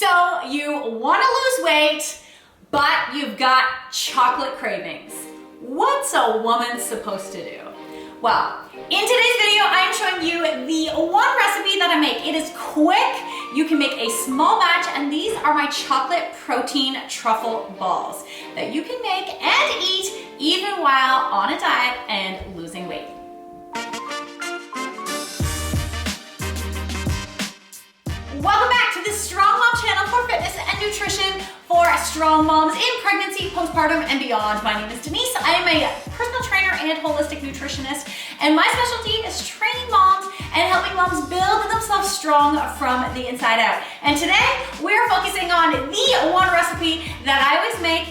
So you want to lose weight, but you've got chocolate cravings. What's a woman supposed to do? Well, in today's video, I'm showing you the one recipe that I make. It is quick. You can make a small batch, and these are my chocolate protein truffle balls that you can make and eat even while on a diet and losing weight. Welcome back to the Strong Mom channel for fitness and nutrition for strong moms in pregnancy, postpartum, and beyond. My name is Denise. I am a personal trainer and holistic nutritionist, and my specialty is training moms and helping moms build themselves strong from the inside out. And today, we're focusing on the one recipe that I always make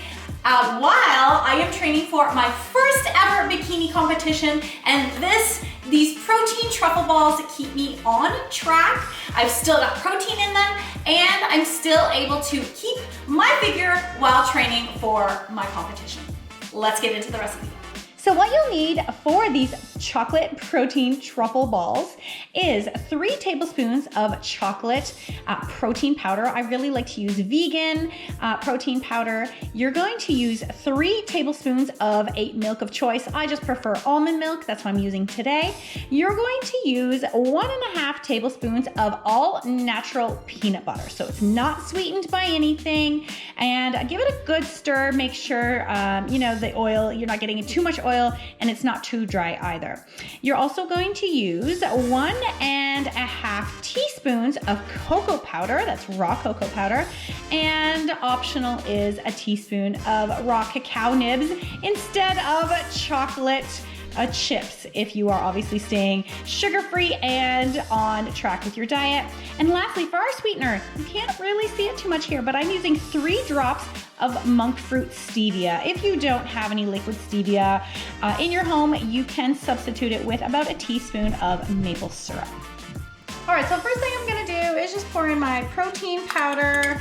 while I am training for my first ever bikini competition, and these protein truffle balls keep me on track. I've still got protein in them, and I'm still able to keep my figure while training for my competition. Let's get into the recipe. So what you'll need for these chocolate protein truffle balls is 3 tablespoons of chocolate protein powder. I really like to use vegan protein powder. You're going to use 3 tablespoons of a milk of choice. I just prefer almond milk. That's what I'm using today. You're going to use 1.5 tablespoons of all natural peanut butter. So it's not sweetened by anything. And give it a good stir. Make sure, the oil, you're not getting too much oil and it's not too dry either. You're also going to use 1.5 teaspoons of cocoa powder, that's raw cocoa powder, and optional is a teaspoon of raw cacao nibs instead of chocolate chips if you are obviously staying sugar-free and on track with your diet. And lastly, for our sweetener, you can't really see it too much here, but I'm using 3 drops of monk fruit stevia. If you don't have any liquid stevia in your home, you can substitute it with about a teaspoon of maple syrup. All right, so first thing I'm gonna do is just pour in my protein powder.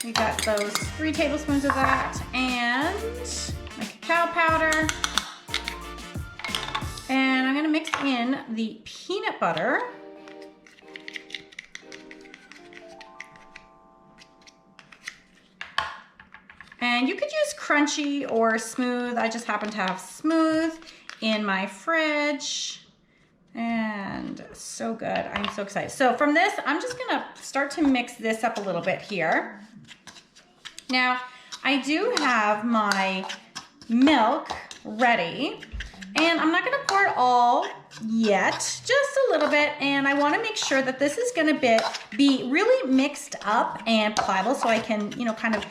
We got those 3 tablespoons of that, and my cacao powder. And I'm gonna mix in the peanut butter. And you could use crunchy or smooth. I just happen to have smooth in my fridge. And so good, I'm so excited. So from this, I'm just gonna start to mix this up a little bit here. Now, I do have my milk ready. And I'm not gonna pour it all yet, just a little bit. And I wanna make sure that this is gonna be really mixed up and pliable so I can, kind of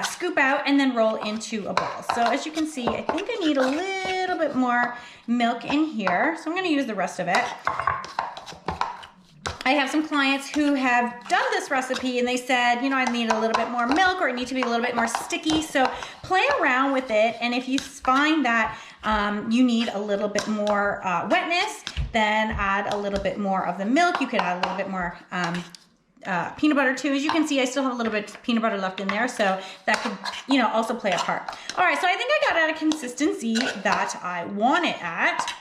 scoop out and then roll into a ball. So as you can see, I think I need a little bit more milk in here. So I'm gonna use the rest of it. I have some clients who have done this recipe and they said, I need a little bit more milk or it needs to be a little bit more sticky. So play around with it. And if you find that you need a little bit more wetness, then add a little bit more of the milk. You could add a little bit more peanut butter too. As you can see, I still have a little bit of peanut butter left in there. So that could, also play a part. All right, so I think I got at a consistency that I want it at.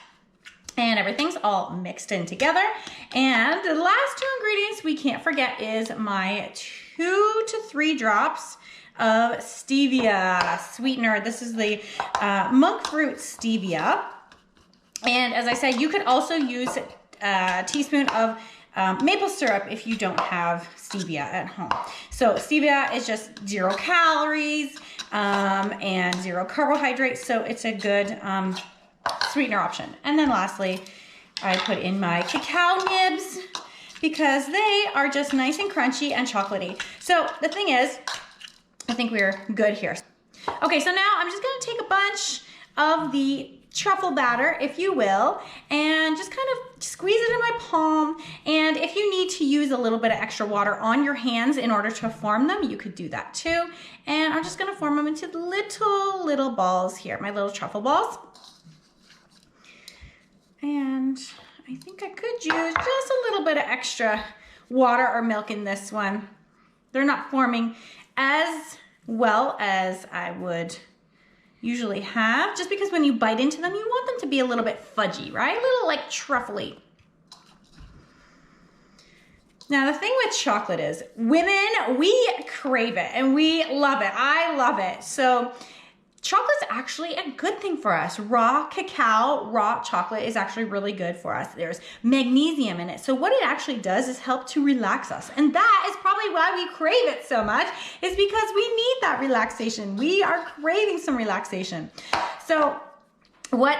And everything's all mixed in together. And the last 2 ingredients we can't forget is my 2 to 3 drops of stevia sweetener. This is the monk fruit stevia. And as I said, you could also use a teaspoon of maple syrup if you don't have stevia at home. So stevia is just 0 calories and 0 carbohydrates. So it's a good sweetener option. And then lastly, I put in my cacao nibs because they are just nice and crunchy and chocolatey. So the thing is, I think we're good here. Okay, so now I'm just gonna take a bunch of the truffle batter, if you will, and just kind of squeeze it in my palm. And if you need to use a little bit of extra water on your hands in order to form them, you could do that too. And I'm just gonna form them into little balls here, my little truffle balls. And I think I could use just a little bit of extra water or milk in this one. They're not forming as well as I would usually have, just because when you bite into them, you want them to be a little bit fudgy, right? A little like truffly. Now, the thing with chocolate is women, we crave it and we love it. I love it. So chocolate's actually a good thing for us. Raw cacao, raw chocolate is actually really good for us. There's magnesium in it. So what it actually does is help to relax us. And that is probably why we crave it so much, is because we need that relaxation. We are craving some relaxation. So what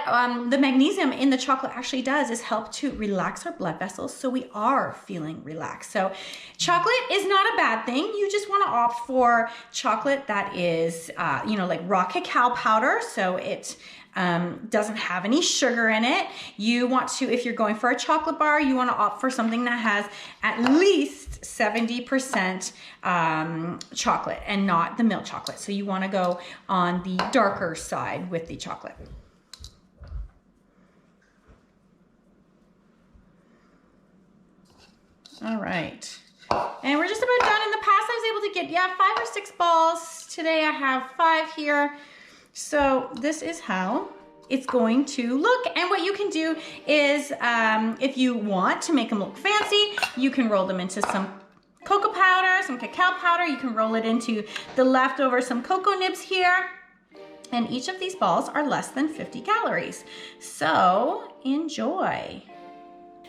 the magnesium in the chocolate actually does is help to relax our blood vessels, so we are feeling relaxed. So chocolate is not a bad thing. You just want to opt for chocolate that is, like raw cacao powder, so it doesn't have any sugar in it. You want to, if you're going for a chocolate bar, you want to opt for something that has at least 70% chocolate and not the milk chocolate. So you want to go on the darker side with the chocolate. All right, and we're just about done. In the past, I was able to get, 5 or 6 balls. Today I have 5 here. So this is how it's going to look. And what you can do is, if you want to make them look fancy, you can roll them into some cocoa powder, some cacao powder. You can roll it into the leftover, some cocoa nibs here. And each of these balls are less than 50 calories. So enjoy.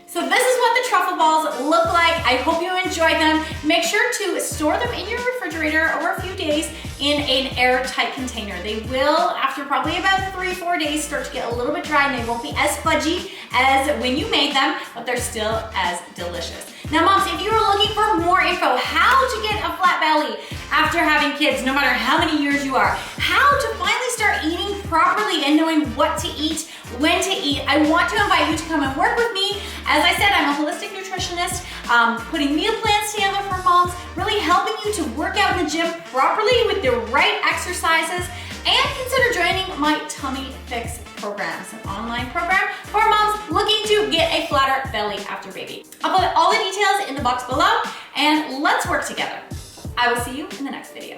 So this is what the truffle balls look like. I hope you enjoyed them. Make sure to store them in your refrigerator over a few days in an airtight container. They will, after probably about 3-4 days, start to get a little bit dry and they won't be as fudgy as when you made them, but they're still as delicious. Now moms, if you are looking for more info, how to get a flat belly after having kids, no matter how many years you are, how to finally start eating properly and knowing what to eat, when to eat, I want to invite you to come and work with me. As I said, I'm a holistic nutritionist, putting meal plans together for moms, really helping you to work out in the gym properly with the right exercises, and consider joining my Tummy Fix program. It's an online program for moms looking to get a flatter belly after baby. I'll put all the details in the box below, and let's work together. I will see you in the next video.